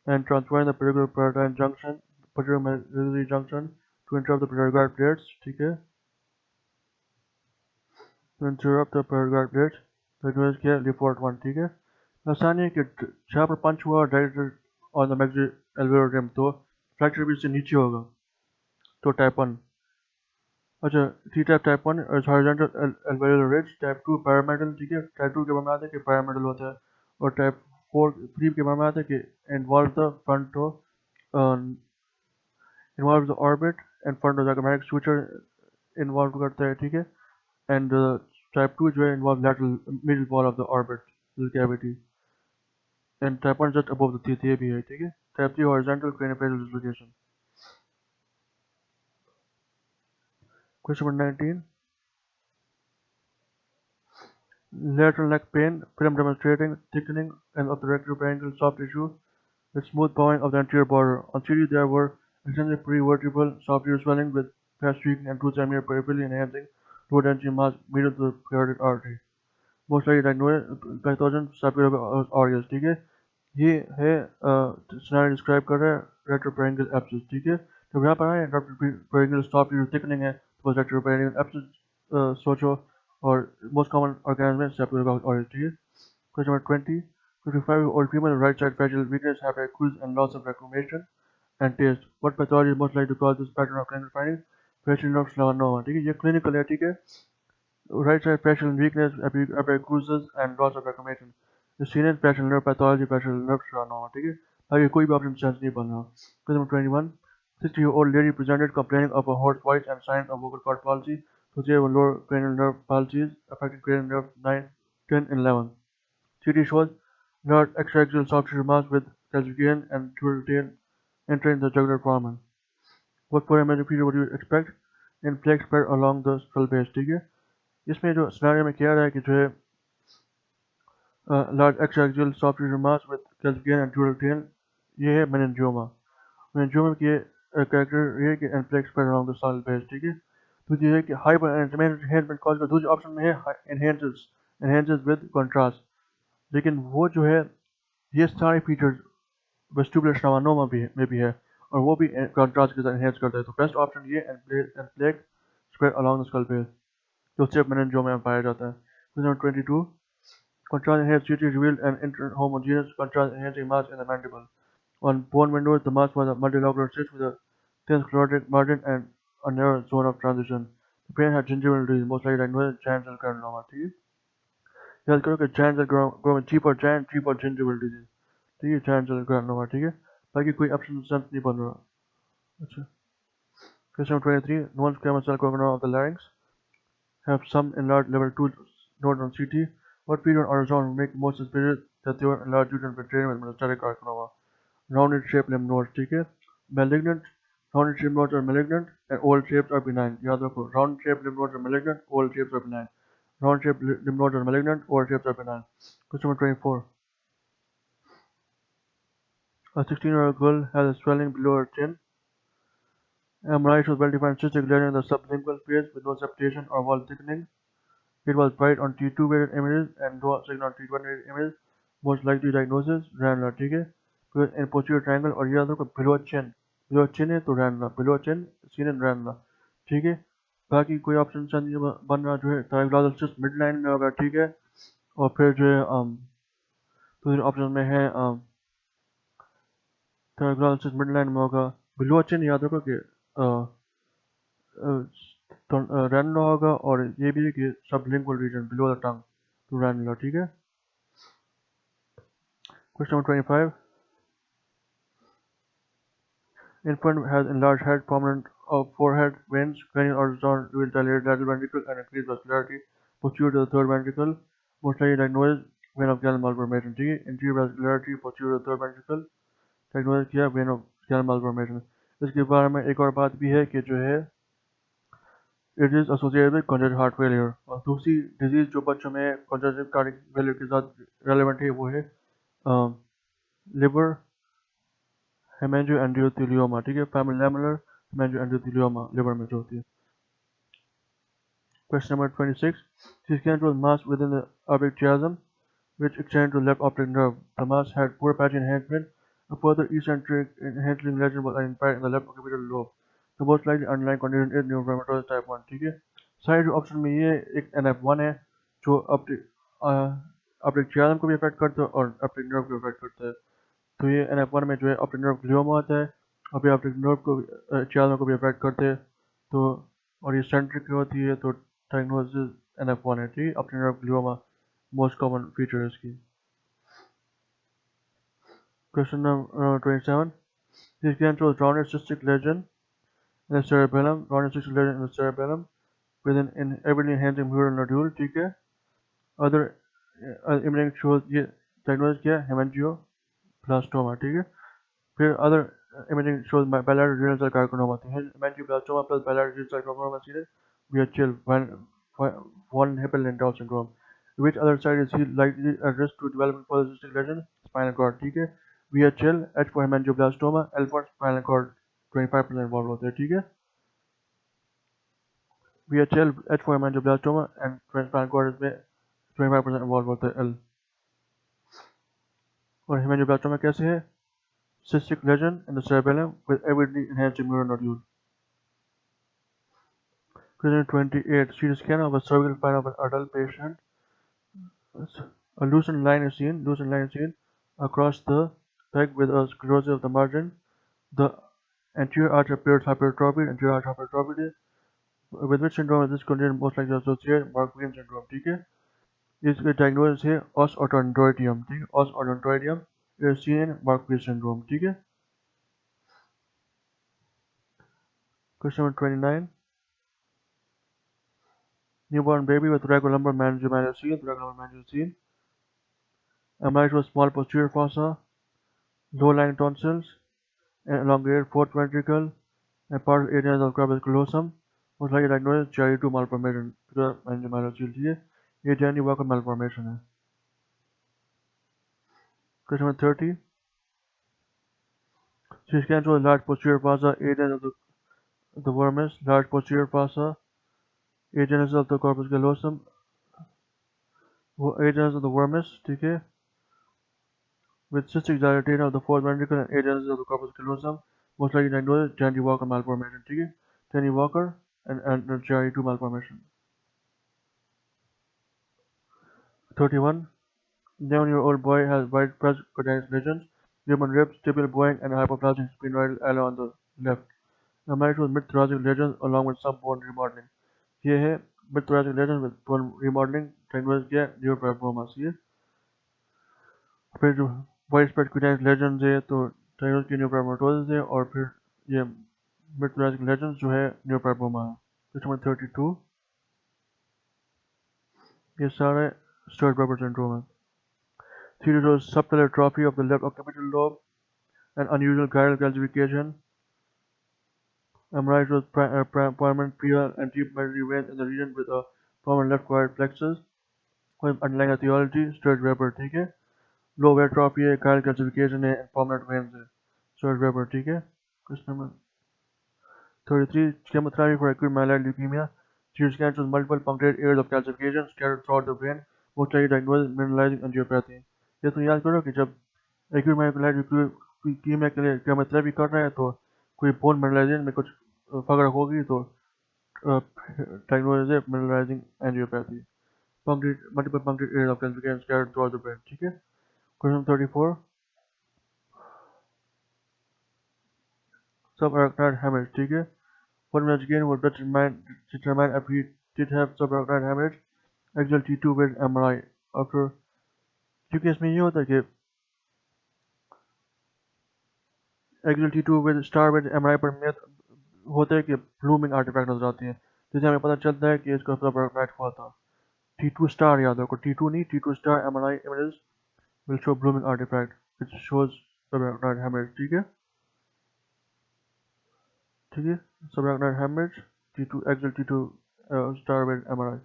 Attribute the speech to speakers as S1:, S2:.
S1: and transferring the particular pituitary junction to interrupt the pituitary plates, ठीक है, to interrupt the pituitary plates, diagnosed किया default one, ठीक है। आसान है कि जहाँ पर पंच हुआ directed on the maxillary alveolar rim तो फ्रैक्चर भी इससे नीचे होगा, तो टाइप 1। अच्छा, T type 1 horizontal alveolar ridge, type 2 पैरामेटल, ठीक है। टाइप 2 के बारे में आता है कि पैरामेटल होता है, और टाइप 3 के बारे में आता है कि involve the front involves the orbit and frontozygomatic suture involved करता है, ठीक है। and type 2 जो है involve lateral middle wall of the orbit cavity, and type 1 just above the teeth, ये भी है, ठीक है। type 3 horizontal craniofacial dislocation। Question number 19, lateral neck pain, film demonstrating thickening and of the rectopharyngeal soft tissue with smooth bowing of the anterior border. On CT there were extensive prevertebral soft tissue swelling with fast streaking and 2 cm peripherally enhancing lower density mass medial to the carotid artery. Most likely diagnosed pathogen cycloid aureus, ठीक है। ये है scenario describe कर रहा है रेट्रोपेरेंगल abscess, ठीक है। तो यहाँ पर आए रेट्रोपेरेंगल सॉफ्ट टिश्यू थिकनिंग है, तो बस रेट्रोपेरेंगल एब्सिस सोचो, और मोस्ट कॉमन ऑर्गेनिज्म में साइक्लोइड ऑरियस, ठीक है। Question number 20, 55-year-old female right side facial weakness, hyperacousis and loss of reclamation and taste. What pathology is most likely to cause this pattern of clinical findings? Facial nerve schwannoma, ठीक है। ये clinical है, ठीक है। Right side facial weakness, apiacusis and loss of reclamation. The seen in facial nerve pathology, facial nerve schwannoma, ठीक है। आगे कोई भी ऑप्शन चांस नहीं बनना। Question number 21. 60-year-old lady presented complaining of a hoarse voice and signs of vocal cord palsy, associated with lower cranial nerve palsies affecting cranial nerve 9, 10, and 11. CT shows large extraaxial soft tissue mass with calcification and dural tail entering the jugular foramen. What parametric feature would you expect in plaque spread along the skull base, ठीक है। इसमें जो scenario में कह रहा है कि जो है large extra axial soft tissue mass with calcification and dural tail, ये है मेनिंजियोमा। मेनिंजियोमा की कैरेक्टर ये है कि en plaque spread along the skull base, ठीक है। तो ये है कि हाइपर एनहांसमेंट कॉज का दूसरे ऑप्शन में है एनहेंसेस विद कंट्रास्ट, लेकिन वो जो है ये सारे फीचर्स वेस्टिबुलर श्वानोमा में भी है, और वो भी कंट्रास्ट के साथ एनहेंस करता है। तो बेस्ट ऑप्शन ये en plaque spread along the skull base, जो सिर्फ मेनिंजियोमा में पाया जाता है। Question number 22. Contrast enhanced CT revealed an interhomogeneous contrast enhancing mass in the mandible. On bone windows, the mass was a multilocular cyst with a thin sclerotic margin and a narrow zone of transition. The patient had gingival disease, most likely diagnosed giant cell carcinoma, ठीक है। याद करो कि giant cell carcinoma G for giant, G for gingival disease, ठीक है, giant cell carcinoma, ठीक है। बाकी कोई ऑप्शन सेंस नहीं बन रहा। अच्छा, Question number 23. Non-squamous cell carcinoma of the larynx have some enlarged level 2 nodes on CT. What feature or zone would make most suspicious that they were enlarged due to infiltration with metastatic carcinoma? Rounded shaped lymph nodes, ठीक है। Malignant, rounded shaped nodes are malignant and oval shapes are benign. याद रखो, round shaped lymph nodes are malignant, oval shapes are benign. Round shaped lymph nodes are malignant, oval shapes are benign. Question number 24. A 16-year-old girl has a swelling below her chin. MRI shows well-defined cystic lesion in the sublingual space with no septation or wall thickening. It was bright on T2 weighted images and low signal on T1 weighted images. Most likely diagnosis ranula, ठीक है। फिर in posterior triangle, और ये याद रखो below chin है तो ranula, below chin seen in ranula, ठीक है। बाकी कोई ऑप्शन नहीं बन रहा, जो है थायरोग्लॉसल सिस्ट मिड लाइन में होगा, ठीक है। और फिर जो है दूसरे ऑप्शन में है थायरोग्लॉसल सिस्ट मिड लाइन में होगा, below chin याद रखो कि तो ranula होगा, और ये भी है कि sublingual region below the tongue to ranula, ठीक है। Question number 25. Infant has enlarged head, prominent of forehead, veins, cranial horizontal reveal dilated lateral ventricle, and increased vascularity posterior to the third ventricle. Most likely diagnosed vein of Galen malformation, ठीक है। Interior vascularity posterior to the third ventricle, diagnosed किया vein of Galen malformation। इसके बारे में एक और बात भी है कि जो है it is associated with congestive heart failure, और दूसरी डिजीज जो बच्चों में congestive cardiac failure के साथ relevant है वो है liver हेमेंजियोएंजियोथेलियोमा, ठीक है। familial हेमेंजियोएंजियोथेलियोमा लिवर में जो होती है। Question number 26. She scanned was mass within the auric chiasm, which extended to the left optic nerve. The mass had poor patch enhancement A further eccentric enhancing legend was identified in the left occipital lobe. The most likely underlying condition is neurofibromatosis type 1. ठीक है, side option में ये एक NF1 है जो optic चियालम को भी affect करता है और ऑप्टिक नर्व को अफेक्ट करता है। तो ये NF1 में जो है ऑप्टिक नर्व ग्लियोमा आता है और फिर ऑप्टिक नर्व को चियालम को भी अफेक्ट करते हैं। तो और ये सेंट्रिक होती है तो डायग्नोसिस NF1 है। ठीक है, optic nerve glioma most common feature है इसकी। Question number 27. This can show rounded cystic lesion in the cerebellum, rounded cystic lesion in the cerebellum with an heavily enhancing mural nodule. ठीक है, other imaging shows ये diagnosis क्या है, hemangioblastomma. ठीक है, फिर other imaging shows bilateral renal cell carcinoma. Hemangioblastomma plus bilateral renal cell carcinoma seen है VHL von Hippel-Lindau syndrome. Which other side is he likely at risk to developing further cystic lesion? Spinal cord. ठीक है, VHL, H for hemangioblastomma, L for spinal cord 25% involved होते हैं। ठीक है, VHL, H for hemangioblastomma and spinal cord में 25% involved होते हैं L। और hemangioblastomma कैसे है? Cystic lesion in the cerebellum with evidently enhanced mural nodule. Question 28. CT scan of a cervical spine of an adult patient. A loosened line is seen across the peg with a sclerosis of the margin. The anterior arch appears hypertrophied. With which syndrome is this condition most likely associated? Markov syndrome. ठीक है, इसका diagnosis है os odontoideum. ठीक है, os odontoideum is seen in Markov syndrome. ठीक है। Question number 29. Newborn baby with thoracolumbar meningeomyelin. MRI shows small posterior fossa, low-lying tonsils, and elongated fourth ventricle, and partial areas of corpus callosum. Most likely diagnosis GRE2 malformation. meningeomyelin. ठीक है, ये Jenny Walker malformation है। Question number 30. CT scan shows large posterior fossa, areas of the vermis, large posterior fossa, areas of the corpus callosum, areas of the vermis. ठीक है, with cystic dilatation of the fourth ventricle and areas of the corpus callosum. Most likely diagnosis Jenny Walker malformation. ठीक है, Jenny Walker and GRE2 malformation. 31. 11-year-old boy has widespread cutaneous lesions, human ribs, tibial bowing, and hypoplastic sphenoidal alloy on the left. MRI shows mid-thoracic lesions along with some bone remodeling. ये है mid-thoracic lesions with bone remodeling, diagnosis किया neurofibroma है। फिर जो widespread cutaneous lesions है तो diagnosis की neurofibromatosis है और फिर ये mid-thoracic lesions जो है neurofibroma है। Question number 32. ये सारे Sturt-Weber syndrome है। CT shows subtalar atrophy of the left occipital lobe and unusual chiral calcification. MRI shows prominent pia and deep medullary veins in the region with a prominent left quadrant plexus with underlying etiology Sturt-Weber. ठीक है, low atrophy है, chiral calcification है, and prominent veins है, Sturt-Weber. ठीक है। Question number 33. Chemotherapy for acute myeloid leukemia. CT scan shows multiple punctuated areas of calcification scattered throughout the brain. Most likely diagnosed mineralizing angiopathy. ये तो याद करो कि जब acute myeloid leukemia के लिए chemotherapy कर रहे हैं तो कोई bone mineralization में कुछ फगड़ होगी तो diagnosis है mineralizing angiopathy. Multiple punctuated areas of calcification scattered throughout the brain. ठीक है। Question 34. Subarachnoid hemorrhage. ठीक है, what investigation would determine if he did have subarachnoid hemorrhage? Axial T2 with MRI. After क्योंकि इसमें ये होता है कि axial T2 with star with MRI पर में होता है कि blooming artifact नजर आती है, जिससे हमें पता चलता है कि इसका subarachnoid हुआ था। T2 star याद रखो, T2 नहीं, T2 star MRI images will show blooming artifact which shows subarachnoid hemorrhage. ठीक है, subarachnoid hemorrhage T2 axial T2 star with MRI.